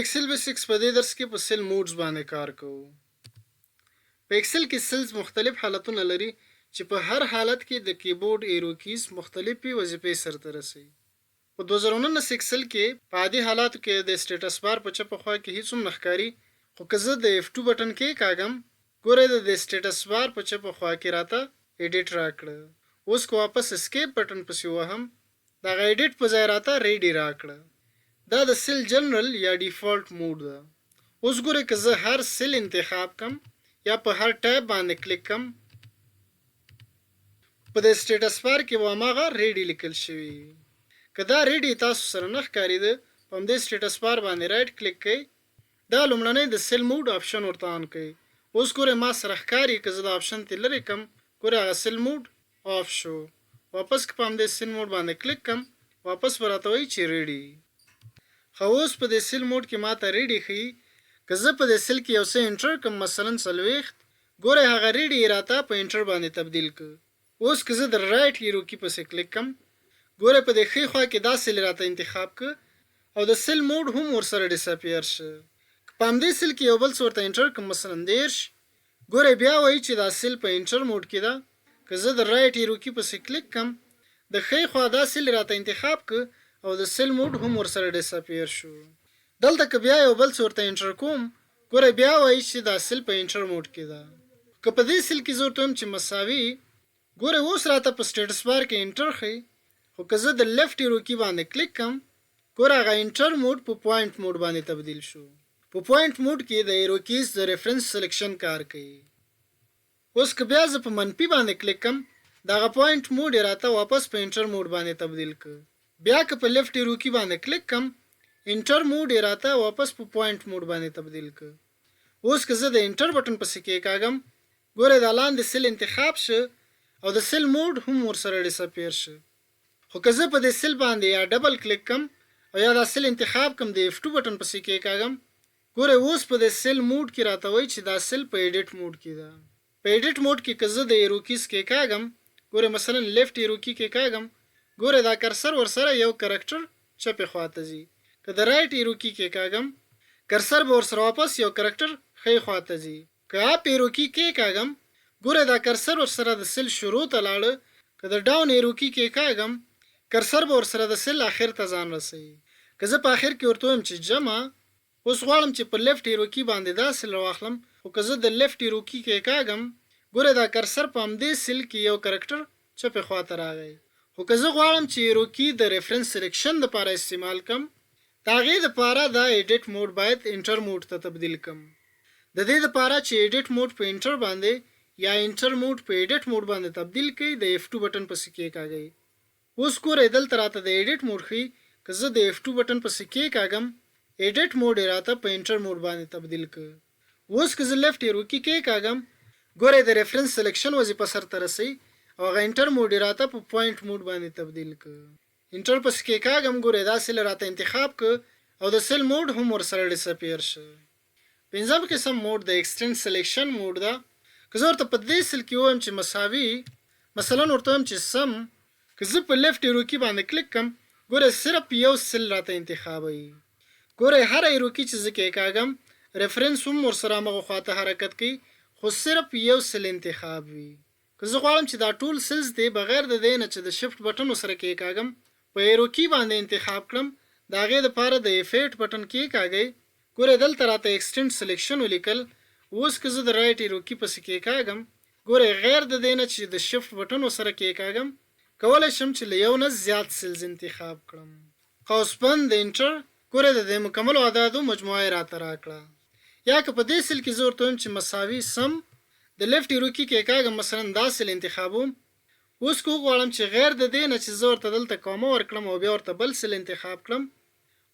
ایکسل بیسکس په دې درس کې په سیل موډز باندې کار کوو. په ایکسل کې سیلز مختلف حالتونه لري چې په هر حالت کې د کیبورډ ایرو کیز مختلفې وظیفې سرته رسوي. په 2019 ایکسل کې په عادي حالاتو کې د سټیټس بار په چپه خوا کې هیڅ هم نه ښکاري، خو که زه د F2 بټن کې کاږم ګورئ د سټیټس بار په چپه خوا کې راته ایډیټ راکړه. اوس که واپس اسکیپ بټن پسې وهم دغه ایډیټ په ځای راته ریډي راکړه. دا د سیل جنرال یا ډیفالت موډ ده. اوس ګورئ که زه هر سیل انتخاب کم یا په هر ټیب باندې کلیک کم په د سټیټس بار کې به هماغه ریډي لیکل شوي. که دا ریډي تاسو سره نه ښکارېده په همدې سټیټس بار باندې رایټ کلیک کړئ، دا لومړنی د سیل موډ آپشن ورته آن کړئ. اوس ګورئ ما سره ښکاري که زه دا آپشن ترې لرې کم ګورئ هغه سیل موډ آف شو. واپس که په همدې سیل موډ باندې کلیک کم واپس به راته وایي چې ریډي. خو اوس په دې سیل موډ کې ماته ریډي ښیي. که زه په دې سیل کې یو څه انټر کړم مثلا 40 ګورئ هغه ریډي یې راته په انټر باندې تبدیل کړ. اوس که زه د رایټ ایرو کی پسې کلیک کم ګورئ په دې ښي خوا کې دا سیل راته انتخاب کړ او د سیل موډ هم ورسره ډیساپیر شه. که په همدې سیل کې یو بل څه ورته انټر کړم مثلا 30 ګورئ بیا وایي چې دا سیل په انټر موډ کې ده. که زه د رایټ ایرو کی پسې کلیک کم د ښي خوا دا سیل راته انتخاب کړ او د سیل موډ هم ورسره ډیساپیر شو. دلته که بیا یو بل څه ورته انټر کوم ګورئ بیا وایي چې دا سیل په انټر موډ کې ده. که په دې سیل کې زه ورته وایم چې مساوي ګورئ اوس راته په سټیټس بار کې انټر ښیي، خو که زه د لیفټ ایرو کی باندې کلیک کم ګوره هغه انټر موډ په پوینټ موډ باندې تبدیل شو. په پوینټ موډ کې د ایرو کیز د ریفرنس سلیکشن کار کوي. اوس که بیا زه په منفي باندې کلیک کم دغه پوینټ موډ یې راته واپس په انټر موډ باندې تبدیل کړ. بیا که په لیفټ ایرو کی باندې کلیک کم انټر موډ یې راته واپس په پوینټ موډ باندې تبدیل کړ. اوس که زه د انټر بټن پسې کېکاږم ګورئ دا لاندې سیل انتخاب شه او د سیل موډ هم ورسره ډیساپیر شه. خو که زه په دې سیل باندې یا ډبل کلیک کم او یا دا سیل انتخاب کم د F2 بټن پسې کېکاږم ګورئ اوس په دې سیل موډ کې راته وایي چې دا سیل په ایډیټ موډ کې ده. په ایډیټ موډ کې که زه د ایرو کیز کېکاږم ګورئ مثلا لیفټ ایرو کی کېکاږم ګورئ دا کرسر ورسره یو کرکټر چپې خواته ځي. که د رایټ ایرو کی کېکاږم کرسر به ورسره واپس یو کرکټر ښی خواته ځي. که اپ ایرو کی کېکاږم ګورئ دا کرسر ورسره د سیل شروع ته لاړه. که د ډاون ایرو کی کېکاږم کرسر به ورسره د سیل اخر ته ځان رسوي. که زه په اخر کې ورته وایم چې جمع اوس غواړم چې په لیفټ ایرو کی باندې دا سیل راواخلم، خو که زه د لیفټ ایرو کی کېکاږم ګورئ دا کرسر په همدې سیل کې یو کرکټر چپې خواته راغی. خو که زه غواړم چې ایرو کی د ریفرنس سلیکشن دپاره استعمال کم د هغې دپاره دا ایډیټ موډ باید انټر موډ ته تبدیل کم. د دې دپاره چې ایډیټ موډ په انټر باندې یا انټر موډ په ایډیټ موډ باندې تبدیل کړئ د F2 بټن پسې کېکاږئ. اوس ګورئ دلته راته د ایډیټ موډ ښیي. که زه د F2 بټن پسې کېکاږم ایډیټ موډ یې راته په انټر موډ باندې تبدیل کړ. اوس که زه لیفټ ایرو کی کېکاږم ګورئ د ریفرنس سلیکشن وظیفه سرته رسوي او هغه انټر موډ یې راته په پوینټ موډ باندې تبدیل کړ. انټر پسې کېکاږم ګورئ دا سیل راته انتخاب کړ او د سیل موډ هم ورسره ډیساپیر شه. پنځم قسم موډ د ایکسټینډ سلیکشن موډ ده. که زه ورته په دې سیل کې ووایم چې مساوي مثلا ورته وایم چې سم که زه په لیفټ ایرو کی باندې کلیک کم ګورئ صرف یو سیل راته انتخابوي. ګورئ هر ایرو کی چې زه کېکاږم ریفرنس هم ورسره همغه خواته حرکت کوي خو صرف یو سیل انتخاب وي. که زه غواړم چې دا ټول سیلز دی بغیر د دې نه چې د شفت بټن ورسره کېکاږم په ایرو کی باندې انتخاب کړم د هغې دپاره د F8 بټن کېکاږئ ګورئ دلته راته ایکسټینډ سلیکشن ولیکل. اوس که زه د رایټ ایرو کی پسې کېکاږم ګورئ غیر د دې نه چې د شفت بټن ورسره کېکاږم کولی شم چې له یو نه زیات سیلز انتخاب کړم. قوس بند د انټر ګورئ د دې مکملو اعدادو مجموعه یې راته راکړه. یا که په دې سیل کې زه ورته وایم چې مساوي سم د لیفټ ایرو کی کېکاږم مثلا دا سیل انتخابوم. اوس که وغواړم چې غیر د دې نه چې زه ورته دلته کومه ورکړم او بیا ورته بل سیل انتخاب کړم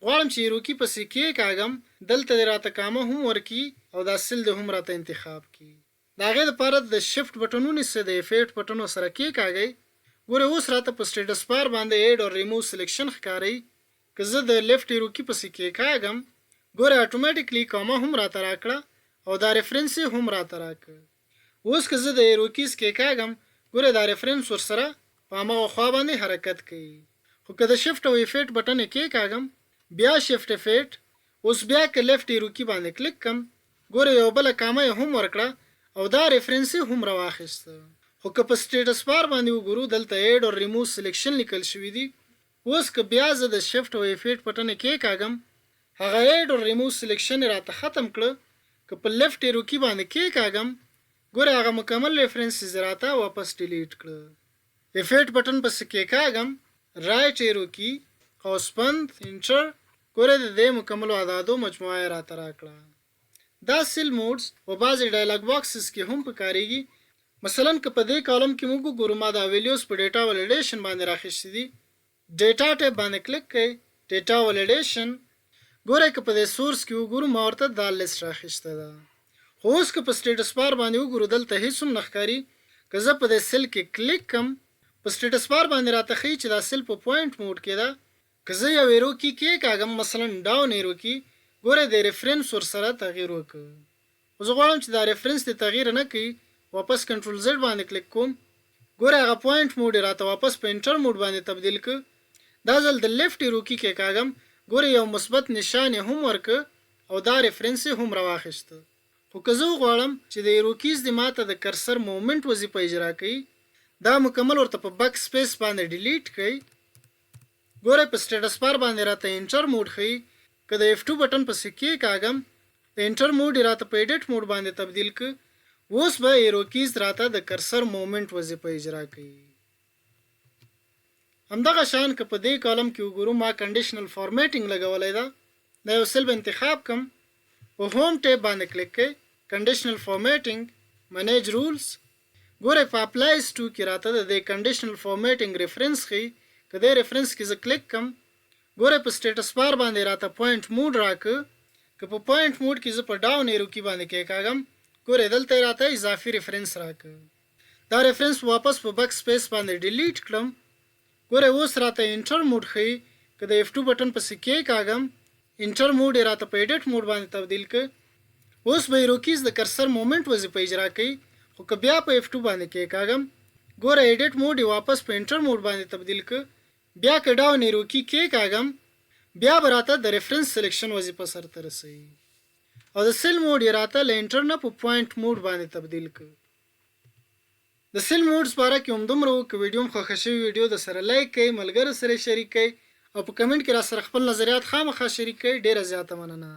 غواړم چې ایرو کی پسې کېکاږم دلته دې راته کامه هم ورکړي او دا سیل دې هم راته انتخاب کړي. د هغې دپاره د شفت بټنونو څخه د F8 بټن ورسره کېکاږئ ګورئ اوس راته په سټیټس بار باندې ایډ او ریموو سلیکشن ښکارئ. که زه د لیفټ ایرو کی پسې کېکاږم ګورئ اټومیټیکلی کومه هم راته راکړه او دا ریفرنس یې هم راته راکړه. اوس که زه د ایرو کیز کېکاږم ګورئ دا ریفرنس ورسره په هماغه خوا باندې حرکت کوي. خو که د شفت او F8 بټن یې کېکاږم بیا شفت F8 اوس بیا که لیفټ ایرو کی باندې کلیک کم ګوره یو بل کامه هم ورکړه او دا ریفرنس هم راواخیسته خو که په سټیټس بار باندې وګورو دلته ایډ او ریموو سلیکشن لیکل شوی دی اوس که بیا زه د شفټ او F8 بټن کې کاږم هغه ایډ او ریموو سلیکشن راته ختم کړه که په لیفټ ایرو کی باندې کې کاږم ګوره هغه مکمل ریفرنس راته واپس ډیلیټ کړه F8 بټن پس کې کاږم رائټ ایرو کی قوس بند انټر ګوره د دې مکمل اعدادو مجموعه راته راکړه دا سیل موډز او بعضې ډایلاګ باکسز کې هم پکارېږي مثلا که په دې کالم کې موږ وګورو ما دا ویلیوز په ډیټا ولیډیشن باندې راخیستي دي ډیټا ټیب باندې کلیک کړئ ډیټا ولیډیشن ګوره که په دې سورس کې وګورو ما ورته دا لیست راخیسته ده خو اوس که په سټیټس بار باندې وګورو دلته هیڅ هم نه ښکاري که زه په دې سیل کې کلیک کم په سټیټس بار باندې راته ښیي چې دا سیل په پوینټ موډ کې ده که زه یو ایرو کی کېکاږم مثلا ډاون ایرو کی ګوره د ریفرنس ورسره تغییر وکړه خو زه غواړم چې دا ریفرنس دې تغییر نه کوي واپس کنټرول زد باندې کلیک کوم ګوره هغه پوینټ موډ راته واپس په انټر موډ باندې تبدیل ک دا ځل د لیفټ ایرو کی کېکاږم ګوره یو مثبت نشان هم ورک او دا ریفرنس هم راواخیسته خو که زه غواړم چې د ایرو کیز د ماته د کرسر موومنت وظیفه اجرا کړي دا مکمل ورته په بک سپیس باندې ډیلیټ کړئ ګوره په سټیټس بار باندې راته انټر موډ ښیي که د F2 بټن پسې کېکاږم د انټر موډ راته په ایډیټ موډ باندې تبدیل ک اوس به ایرو کیز راته د کرسر موومنت وظیفه اجرا کوي همدغه شان که په دې کالم کې وګورو ما کنډیشنل فارمیټینګ لګولی ده دا یو سیل به انتخاب کم په هوم ټیب باندې کلیک کړئ کنډیشنل فارمیټینګ منیج رولز ګوره په اپلایز ټو کې راته د دې کنډیشنل فارمیټینګ ریفرنس ښیي که دې ریفرنس کې زه کلیک کم ګوره په سټیټس بار باندې راته پوینټ موډ راکه که په پوینټ موډ کې زه په ډاون ایرو کې باندې کېکاږم ګوره دلته راته اضافي ریفرنس راکه دا ریفرنس واپس په بک سپیس باندې ډیلیټ کړم ګوره اوس راته انټر موډ ښیي که د F2 بټن پسې کېکاږم انټر موډ راته په ایډیټ موډ باندې تبدیل ک اوس به ایرو کیز د کرسر موومنت وظیفه اجرا کوي خو که بیا په F2 باندې کېکاږم ګوره ایډیټ موډ واپس په انټر موډ باندې تبدیل ک بیا که ډاون ایرو کی کېکاږم بیا به راته د ریفرنس سلیکشن وظیفه سرته رسوي او د سیل موډ یې راته له انټر نه په پوینټ موډ باندې تبدیل ک د سیل موډز باره کې همدومره و که ویډیو م خوښه شوي ویډیو د سره لایک کړئ ملګرو سره شریک کړئ او په کمنټ کې را سره خپل نظریات خامخا شریک کړئ ډیره زیاته مننه